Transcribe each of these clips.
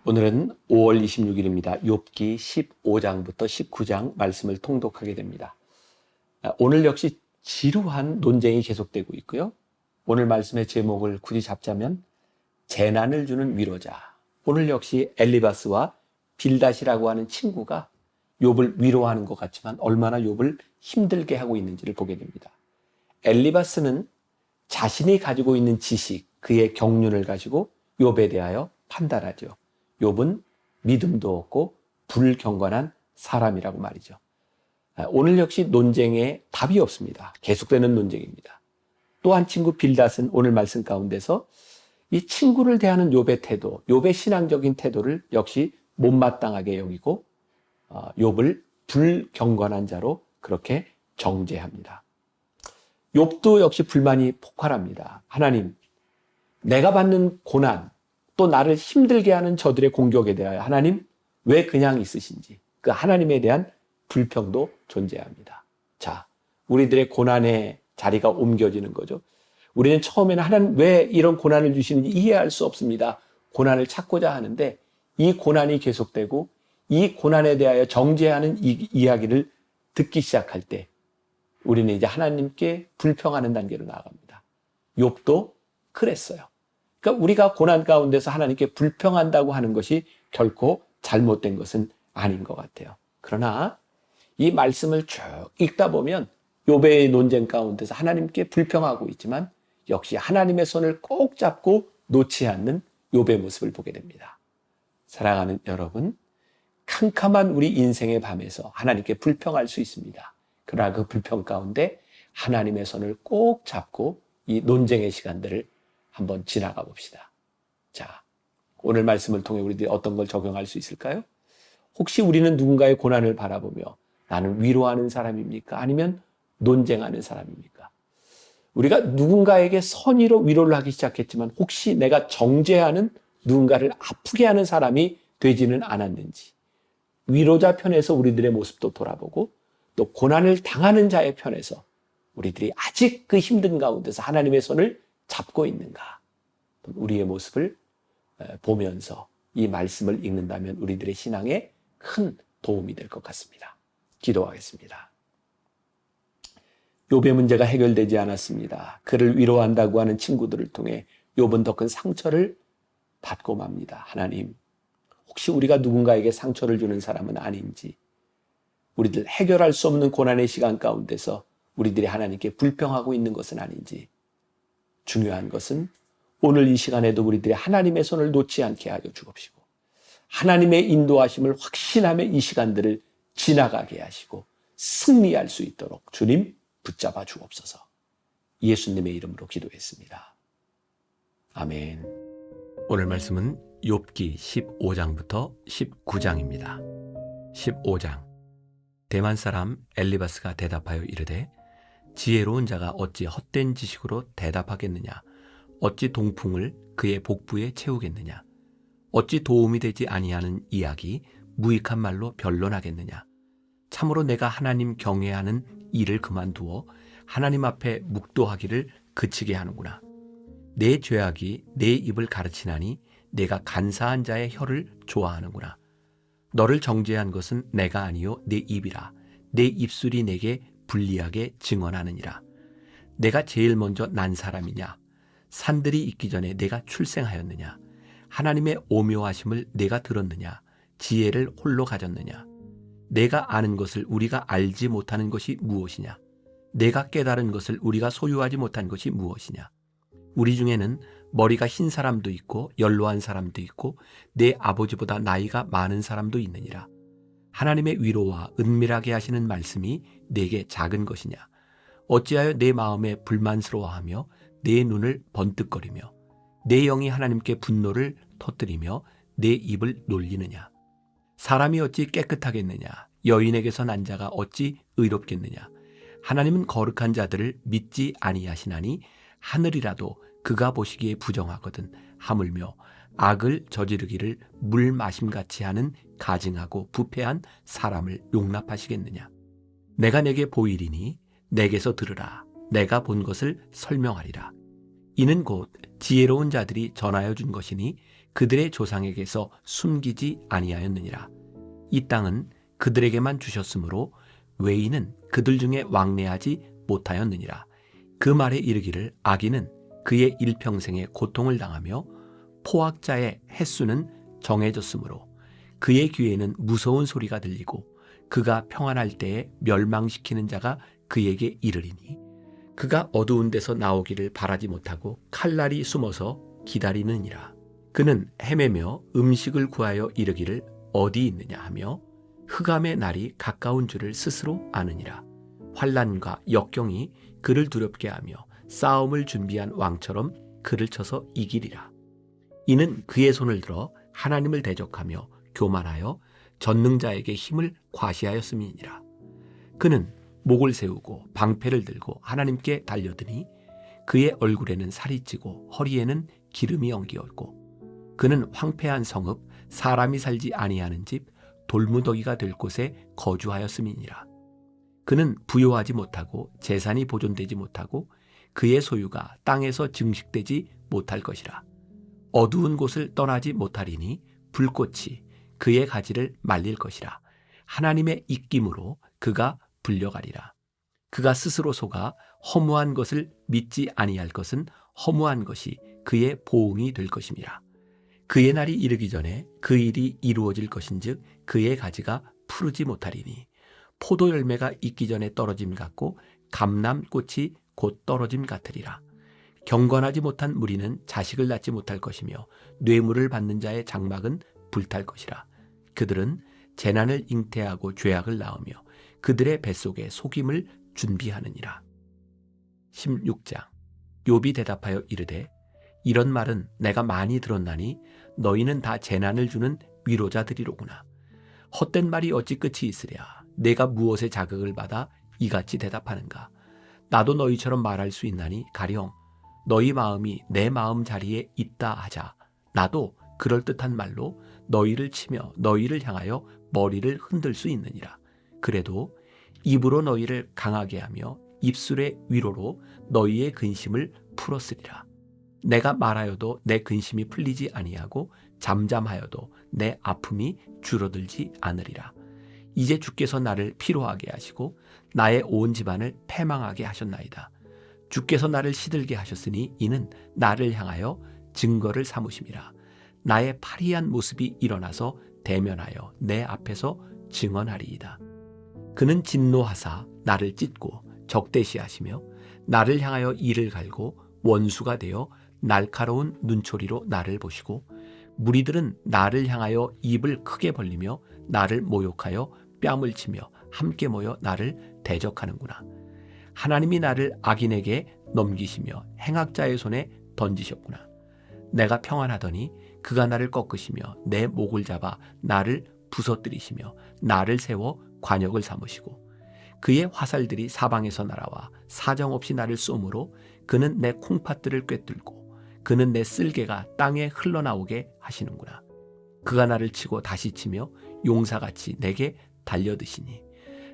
오늘은 5월 26일입니다. 욥기 15장부터 19장 말씀을 통독하게 됩니다. 오늘 역시 지루한 논쟁이 계속되고 있고요. 오늘 말씀의 제목을 굳이 잡자면 재난을 주는 위로자. 오늘 역시 엘리바스와 빌닷이라고 하는 친구가 욥을 위로하는 것 같지만 얼마나 욥을 힘들게 하고 있는지를 보게 됩니다. 엘리바스는 자신이 가지고 있는 지식, 그의 경륜을 가지고 욥에 대하여 판단하죠. 욥은 믿음도 없고 불경건한 사람이라고 말이죠. 오늘 역시 논쟁에 답이 없습니다. 계속되는 논쟁입니다. 또 한 친구 빌닷은 오늘 말씀 가운데서 이 친구를 대하는 욥의 태도, 욥의 신앙적인 태도를 역시 못마땅하게 여기고 욥을 불경건한 자로 그렇게 정죄합니다. 욥도 역시 불만이 폭발합니다. 하나님, 내가 받는 고난, 또 나를 힘들게 하는 저들의 공격에 대하여 하나님 왜 그냥 있으신지, 그 하나님에 대한 불평도 존재합니다. 자, 우리들의 고난의 자리가 옮겨지는 거죠. 우리는 처음에는 하나님 왜 이런 고난을 주시는지 이해할 수 없습니다. 고난을 찾고자 하는데 이 고난이 계속되고 이 고난에 대하여 정죄하는 이야기를 듣기 시작할 때 우리는 이제 하나님께 불평하는 단계로 나아갑니다. 욥도 그랬어요. 그러니까 우리가 고난 가운데서 하나님께 불평한다고 하는 것이 결코 잘못된 것은 아닌 것 같아요. 그러나 이 말씀을 쭉 읽다 보면 욥의 논쟁 가운데서 하나님께 불평하고 있지만 역시 하나님의 손을 꼭 잡고 놓지 않는 욥의 모습을 보게 됩니다. 사랑하는 여러분, 캄캄한 우리 인생의 밤에서 하나님께 불평할 수 있습니다. 그러나 그 불평 가운데 하나님의 손을 꼭 잡고 이 논쟁의 시간들을 한번 지나가 봅시다. 자, 오늘 말씀을 통해 우리들이 어떤 걸 적용할 수 있을까요? 혹시 우리는 누군가의 고난을 바라보며 나는 위로하는 사람입니까? 아니면 논쟁하는 사람입니까? 우리가 누군가에게 선의로 위로를 하기 시작했지만 혹시 내가 정죄하는 누군가를 아프게 하는 사람이 되지는 않았는지, 위로자 편에서 우리들의 모습도 돌아보고 또 고난을 당하는 자의 편에서 우리들이 아직 그 힘든 가운데서 하나님의 손을 잡고 있는가? 우리의 모습을 보면서 이 말씀을 읽는다면 우리들의 신앙에 큰 도움이 될 것 같습니다. 기도하겠습니다. 욥의 문제가 해결되지 않았습니다. 그를 위로한다고 하는 친구들을 통해 욥은 더 큰 상처를 받고 맙니다. 하나님, 혹시 우리가 누군가에게 상처를 주는 사람은 아닌지, 우리들 해결할 수 없는 고난의 시간 가운데서 우리들이 하나님께 불평하고 있는 것은 아닌지, 중요한 것은 오늘 이 시간에도 우리들이 하나님의 손을 놓지 않게 하여 주옵시고 하나님의 인도하심을 확신하며 이 시간들을 지나가게 하시고 승리할 수 있도록 주님 붙잡아 주옵소서. 예수님의 이름으로 기도했습니다. 아멘. 오늘 말씀은 욥기 15장부터 19장입니다. 15장. 대만 사람 엘리바스가 대답하여 이르되 지혜로운 자가 어찌 헛된 지식으로 대답하겠느냐? 어찌 동풍을 그의 복부에 채우겠느냐? 어찌 도움이 되지 아니하는 이야기 무익한 말로 변론하겠느냐? 참으로 내가 하나님 경외하는 일을 그만두어 하나님 앞에 묵도하기를 그치게 하는구나. 내 죄악이 내 입을 가르치나니 내가 간사한 자의 혀를 좋아하는구나. 너를 정죄한 것은 내가 아니요 내 입이라. 내 입술이 내게 불리하게 증언하느니라. 내가 제일 먼저 난 사람이냐? 산들이 있기 전에 내가 출생하였느냐? 하나님의 오묘하심을 내가 들었느냐? 지혜를 홀로 가졌느냐? 내가 아는 것을 우리가 알지 못하는 것이 무엇이냐? 내가 깨달은 것을 우리가 소유하지 못한 것이 무엇이냐? 우리 중에는 머리가 흰 사람도 있고 연로한 사람도 있고 내 아버지보다 나이가 많은 사람도 있느니라. 하나님의 위로와 은밀하게 하시는 말씀이 내게 작은 것이냐? 어찌하여 내 마음에 불만스러워하며 내 눈을 번뜩거리며 내 영이 하나님께 분노를 터뜨리며 내 입을 놀리느냐? 사람이 어찌 깨끗하겠느냐? 여인에게서 난 자가 어찌 의롭겠느냐? 하나님은 거룩한 자들을 믿지 아니하시나니 하늘이라도 그가 보시기에 부정하거든 하물며 악을 저지르기를 물 마심같이 하는 가증하고 부패한 사람을 용납하시겠느냐? 내가 내게 보이리니 내게서 들으라. 내가 본 것을 설명하리라. 이는 곧 지혜로운 자들이 전하여 준 것이니 그들의 조상에게서 숨기지 아니하였느니라. 이 땅은 그들에게만 주셨으므로 외인은 그들 중에 왕래하지 못하였느니라. 그 말에 이르기를 악인은 그의 일평생에 고통을 당하며 포악자의 횟수는 정해졌으므로 그의 귀에는 무서운 소리가 들리고 그가 평안할 때에 멸망시키는 자가 그에게 이르리니 그가 어두운 데서 나오기를 바라지 못하고 칼날이 숨어서 기다리느니라. 그는 헤매며 음식을 구하여 이르기를 어디 있느냐 하며 흑암의 날이 가까운 줄을 스스로 아느니라. 환난과 역경이 그를 두렵게 하며 싸움을 준비한 왕처럼 그를 쳐서 이기리라. 이는 그의 손을 들어 하나님을 대적하며 교만하여 전능자에게 힘을 과시하였음이니라. 그는 목을 세우고 방패를 들고 하나님께 달려드니 그의 얼굴에는 살이 찌고 허리에는 기름이 엉기었고 그는 황폐한 성읍 사람이 살지 아니하는 집 돌무더기가 될 곳에 거주하였음이니라. 그는 부요하지 못하고 재산이 보존되지 못하고 그의 소유가 땅에서 증식되지 못할 것이라. 어두운 곳을 떠나지 못하리니 불꽃이 그의 가지를 말릴 것이라. 하나님의 입김으로 그가 불려가리라. 그가 스스로 속아 허무한 것을 믿지 아니할 것은 허무한 것이 그의 보응이 될 것임이라. 그의 날이 이르기 전에 그 일이 이루어질 것인즉 그의 가지가 푸르지 못하리니 포도 열매가 익기 전에 떨어짐 같고 감람꽃이 곧 떨어짐 같으리라. 경건하지 못한 무리는 자식을 낳지 못할 것이며 뇌물을 받는 자의 장막은 불탈 것이라. 그들은 재난을 잉태하고 죄악을 낳으며 그들의 뱃속에 속임을 준비하느니라. 16장. 욥이 대답하여 이르되 이런 말은 내가 많이 들었나니 너희는 다 재난을 주는 위로자들이로구나. 헛된 말이 어찌 끝이 있으랴. 내가 무엇에 자극을 받아 이같이 대답하는가. 나도 너희처럼 말할 수 있나니 가령 너희 마음이 내 마음 자리에 있다 하자. 나도 그럴듯한 말로 너희를 치며 너희를 향하여 머리를 흔들 수 있느니라. 그래도 입으로 너희를 강하게 하며 입술의 위로로 너희의 근심을 풀었으리라. 내가 말하여도 내 근심이 풀리지 아니하고 잠잠하여도 내 아픔이 줄어들지 않으리라. 이제 주께서 나를 피로하게 하시고 나의 온 집안을 패망하게 하셨나이다. 주께서 나를 시들게 하셨으니 이는 나를 향하여 증거를 삼으심이라. 나의 파리한 모습이 일어나서 대면하여 내 앞에서 증언하리이다. 그는 진노하사 나를 찢고 적대시하시며 나를 향하여 이를 갈고 원수가 되어 날카로운 눈초리로 나를 보시고 무리들은 나를 향하여 입을 크게 벌리며 나를 모욕하여 뺨을 치며 함께 모여 나를 대적하는구나. 하나님이 나를 악인에게 넘기시며 행악자의 손에 던지셨구나. 내가 평안하더니 그가 나를 꺾으시며 내 목을 잡아 나를 부서뜨리시며 나를 세워 관역을 삼으시고 그의 화살들이 사방에서 날아와 사정없이 나를 쏘므로 그는 내 콩팥들을 꿰뚫고 그는 내 쓸개가 땅에 흘러나오게 하시는구나. 그가 나를 치고 다시 치며 용사같이 내게 달려드시니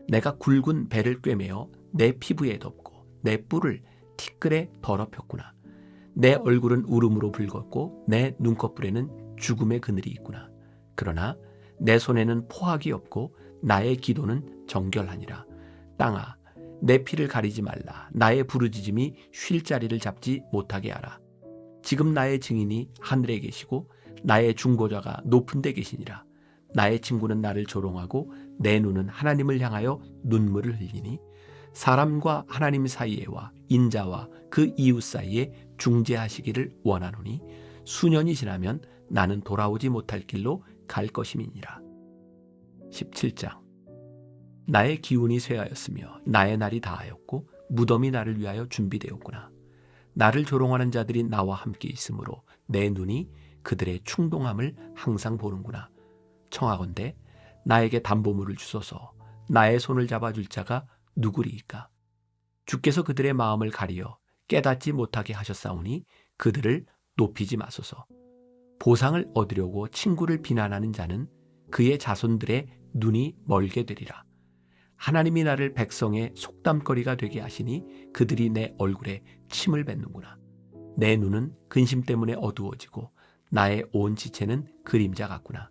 내가 굵은 배를 꿰매어 내 피부에 덮고 내 뿔을 티끌에 더럽혔구나. 내 얼굴은 울음으로 붉었고 내 눈꺼풀에는 죽음의 그늘이 있구나. 그러나 내 손에는 포악이 없고 나의 기도는 정결하니라. 땅아, 내 피를 가리지 말라. 나의 부르짖음이 쉴 자리를 잡지 못하게 하라. 지금 나의 증인이 하늘에 계시고 나의 중보자가 높은 데 계시니라. 나의 친구는 나를 조롱하고 내 눈은 하나님을 향하여 눈물을 흘리니 사람과 하나님 사이에와 인자와 그 이웃 사이에 중재하시기를 원하노니 수년이 지나면 나는 돌아오지 못할 길로 갈 것임이니라. 17장. 나의 기운이 쇠하였으며 나의 날이 다하였고 무덤이 나를 위하여 준비되었구나. 나를 조롱하는 자들이 나와 함께 있으므로 내 눈이 그들의 충동함을 항상 보는구나. 청하건대 나에게 담보물을 주소서. 나의 손을 잡아줄 자가 누구리이까? 주께서 그들의 마음을 가리어 깨닫지 못하게 하셨사오니 그들을 높이지 마소서. 보상을 얻으려고 친구를 비난하는 자는 그의 자손들의 눈이 멀게 되리라. 하나님이 나를 백성의 속담거리가 되게 하시니 그들이 내 얼굴에 침을 뱉는구나. 내 눈은 근심 때문에 어두워지고 나의 온 지체는 그림자 같구나.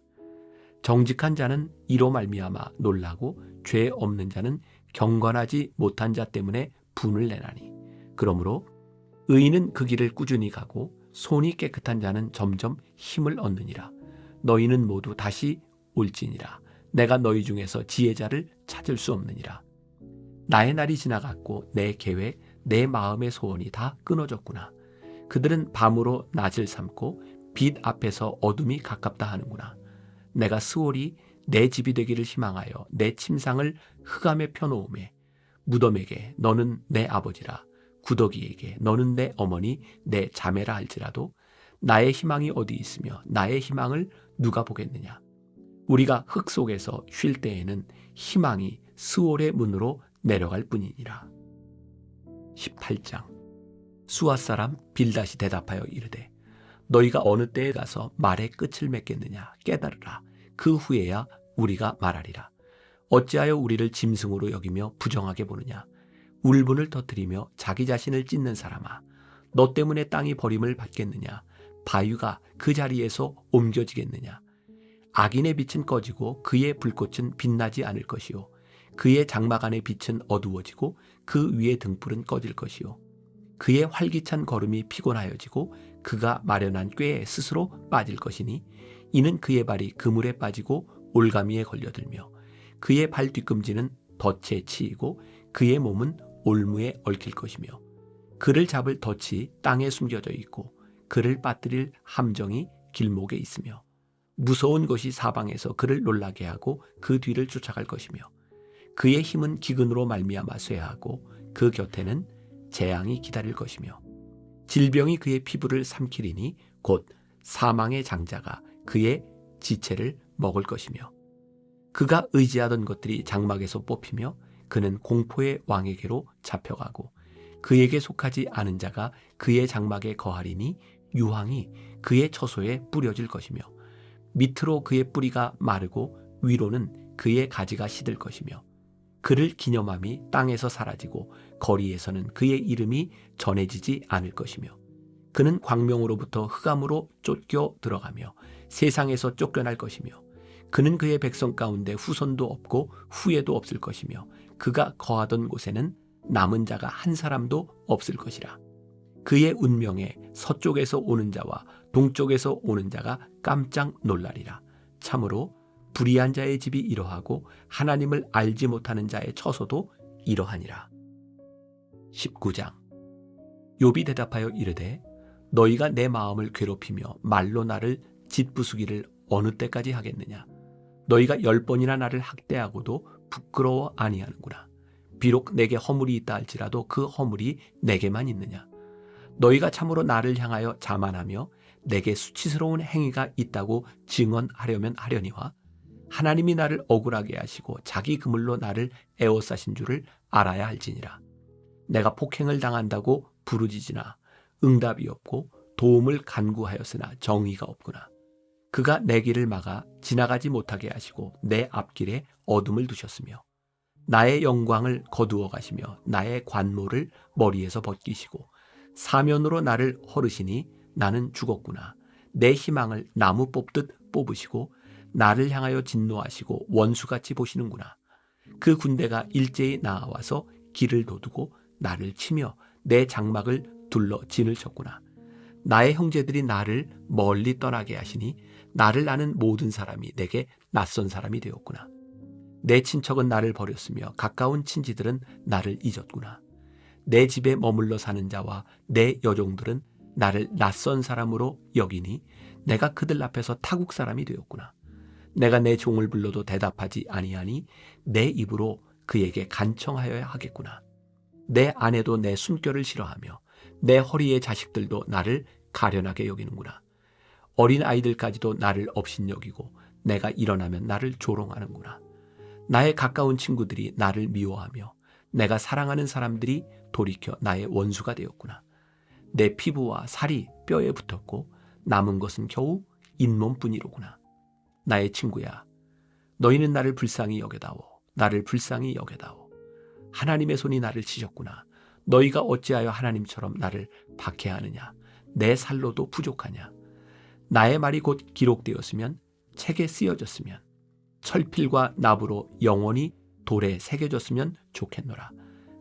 정직한 자는 이로 말미암아 놀라고 죄 없는 자는 경건하지 못한 자 때문에 분을 내나니. 그러므로 의인은 그 길을 꾸준히 가고 손이 깨끗한 자는 점점 힘을 얻느니라. 너희는 모두 다시 올지니라. 내가 너희 중에서 지혜자를 찾을 수 없느니라. 나의 날이 지나갔고 내 계획, 내 마음의 소원이 다 끊어졌구나. 그들은 밤으로 낮을 삼고 빛 앞에서 어둠이 가깝다 하는구나. 내가 스올이 내 집이 되기를 희망하여 내 침상을 흑암에 펴놓음에 무덤에게 너는 내 아버지라, 구더기에게 너는 내 어머니, 내 자매라 할지라도 나의 희망이 어디 있으며 나의 희망을 누가 보겠느냐. 우리가 흙 속에서 쉴 때에는 희망이 스올의 문으로 내려갈 뿐이니라. 18장. 수아 사람 빌닷이 대답하여 이르되 너희가 어느 때에 가서 말의 끝을 맺겠느냐. 깨달으라. 그 후에야 우리가 말하리라. 어찌하여 우리를 짐승으로 여기며 부정하게 보느냐. 울분을 터뜨리며 자기 자신을 찢는 사람아, 너 때문에 땅이 버림을 받겠느냐. 바위가 그 자리에서 옮겨지겠느냐. 악인의 빛은 꺼지고 그의 불꽃은 빛나지 않을 것이요, 그의 장막 안의 빛은 어두워지고 그 위의 등불은 꺼질 것이요, 그의 활기찬 걸음이 피곤하여지고 그가 마련한 꾀에 스스로 빠질 것이니, 이는 그의 발이 그물에 빠지고 올가미에 걸려들며 그의 발 뒤꿈치는 덫에 치이고 그의 몸은 올무에 얽힐 것이며, 그를 잡을 덫이 땅에 숨겨져 있고 그를 빠뜨릴 함정이 길목에 있으며, 무서운 것이 사방에서 그를 놀라게 하고 그 뒤를 쫓아갈 것이며, 그의 힘은 기근으로 말미암아 쇠하고 그 곁에는 재앙이 기다릴 것이며, 질병이 그의 피부를 삼키리니 곧 사망의 장자가 그의 지체를 먹을 것이며, 그가 의지하던 것들이 장막에서 뽑히며 그는 공포의 왕에게로 잡혀가고 그에게 속하지 않은 자가 그의 장막에 거하리니 유황이 그의 처소에 뿌려질 것이며, 밑으로 그의 뿌리가 마르고 위로는 그의 가지가 시들 것이며, 그를 기념함이 땅에서 사라지고 거리에서는 그의 이름이 전해지지 않을 것이며, 그는 광명으로부터 흑암으로 쫓겨 들어가며 세상에서 쫓겨날 것이며, 그는 그의 백성 가운데 후손도 없고 후예도 없을 것이며, 그가 거하던 곳에는 남은 자가 한 사람도 없을 것이라. 그의 운명에 서쪽에서 오는 자와 동쪽에서 오는 자가 깜짝 놀라리라. 참으로 불의한 자의 집이 이러하고 하나님을 알지 못하는 자의 처소도 이러하니라. 19장. 욥이 대답하여 이르되 너희가 내 마음을 괴롭히며 말로 나를 짓부수기를 어느 때까지 하겠느냐. 너희가 10번이나 나를 학대하고도 부끄러워 아니하는구나. 비록 내게 허물이 있다 할지라도 그 허물이 내게만 있느냐. 너희가 참으로 나를 향하여 자만하며 내게 수치스러운 행위가 있다고 증언하려면 하려니와, 하나님이 나를 억울하게 하시고 자기 그물로 나를 에워싸신 줄을 알아야 할지니라. 내가 폭행을 당한다고 부르짖으나 응답이 없고 도움을 간구하였으나 정의가 없구나. 그가 내 길을 막아 지나가지 못하게 하시고 내 앞길에 어둠을 두셨으며, 나의 영광을 거두어 가시며 나의 관모를 머리에서 벗기시고 사면으로 나를 헐으시니 나는 죽었구나. 내 희망을 나무 뽑듯 뽑으시고 나를 향하여 진노하시고 원수같이 보시는구나. 그 군대가 일제히 나와서 길을 도두고 나를 치며 내 장막을 둘러 진을 쳤구나. 나의 형제들이 나를 멀리 떠나게 하시니 나를 아는 모든 사람이 내게 낯선 사람이 되었구나. 내 친척은 나를 버렸으며 가까운 친지들은 나를 잊었구나. 내 집에 머물러 사는 자와 내 여종들은 나를 낯선 사람으로 여기니 내가 그들 앞에서 타국 사람이 되었구나. 내가 내 종을 불러도 대답하지 아니하니 내 입으로 그에게 간청하여야 하겠구나. 내 아내도 내 숨결을 싫어하며 내 허리의 자식들도 나를 가련하게 여기는구나. 어린 아이들까지도 나를 업신여기고 내가 일어나면 나를 조롱하는구나. 나의 가까운 친구들이 나를 미워하며 내가 사랑하는 사람들이 돌이켜 나의 원수가 되었구나. 내 피부와 살이 뼈에 붙었고 남은 것은 겨우 잇몸뿐이로구나. 나의 친구야, 너희는 나를 불쌍히 여겨다오. 나를 불쌍히 여겨다오. 하나님의 손이 나를 치셨구나. 너희가 어찌하여 하나님처럼 나를 박해하느냐. 내 살로도 부족하냐. 나의 말이 곧 기록되었으면 책에 쓰여졌으면 철필과 나부로 영원히 돌에 새겨졌으면 좋겠노라.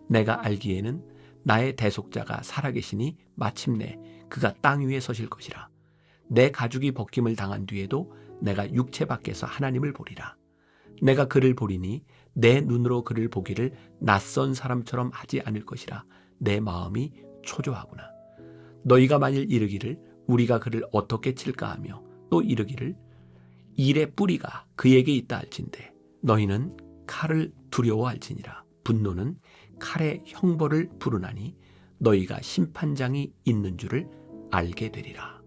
내가 알기에는 나의 대속자가 살아계시니 마침내 그가 땅 위에 서실 것이라. 내 가죽이 벗김을 당한 뒤에도 내가 육체 밖에서 하나님을 보리라. 내가 그를 보리니 내 눈으로 그를 보기를 낯선 사람처럼 하지 않을 것이라. 내 마음이 초조하구나. 너희가 만일 이르기를 우리가 그를 어떻게 칠까 하며 또 이르기를 일의 뿌리가 그에게 있다 할진대 너희는 칼을 두려워할지니라. 분노는 칼의 형벌을 부르나니 너희가 심판장이 있는 줄을 알게 되리라.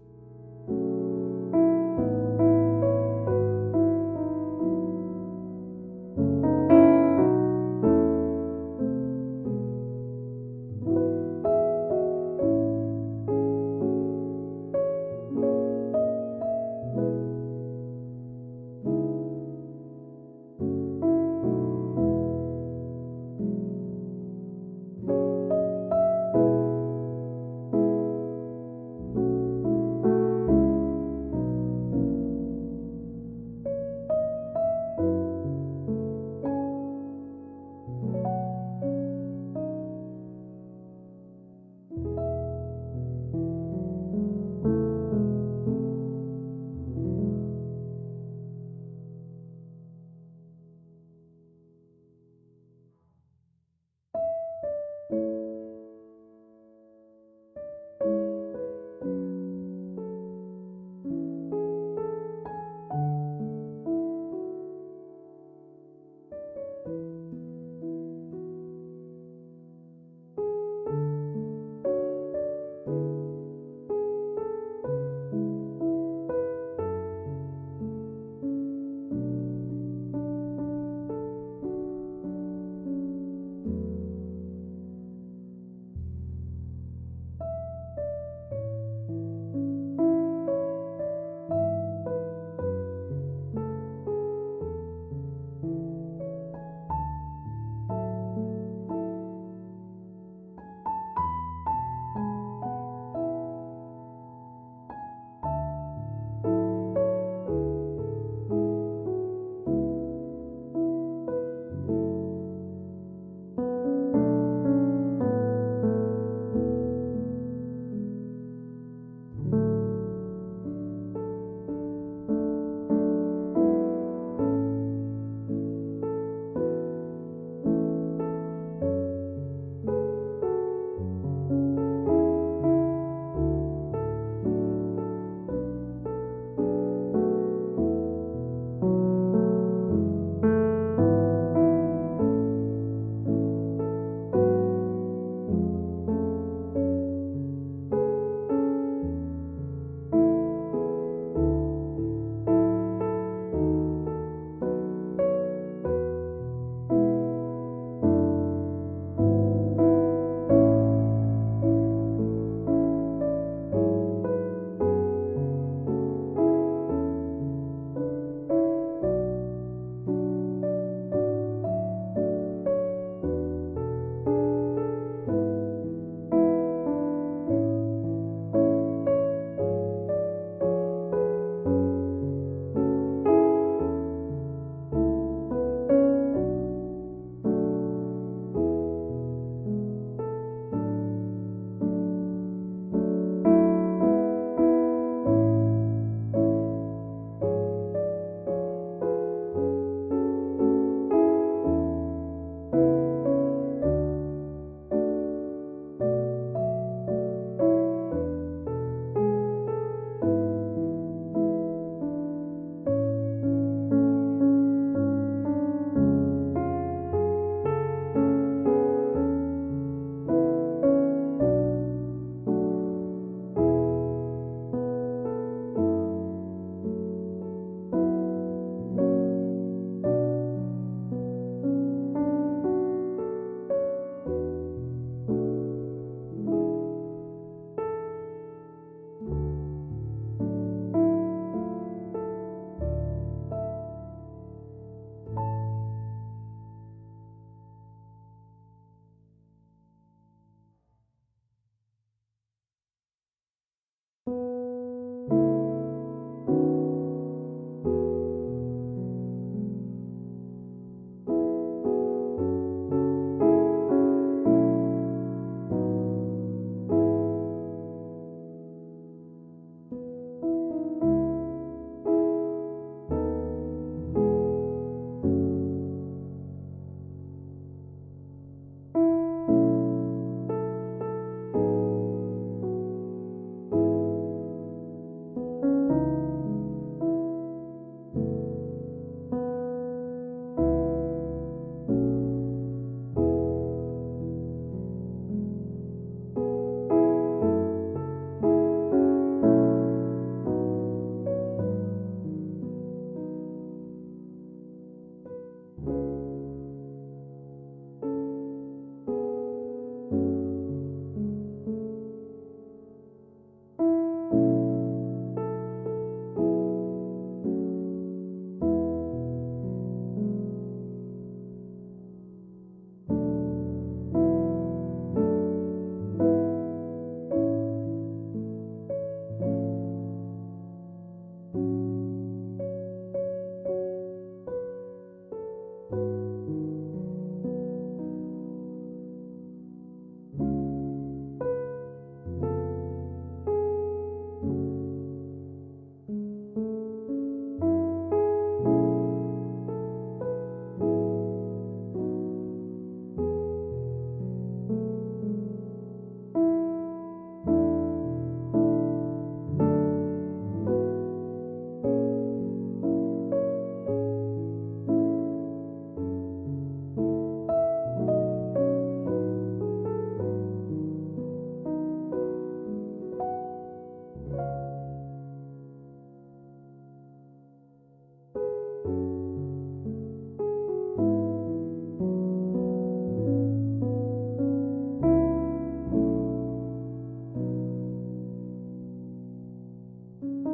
옵니다.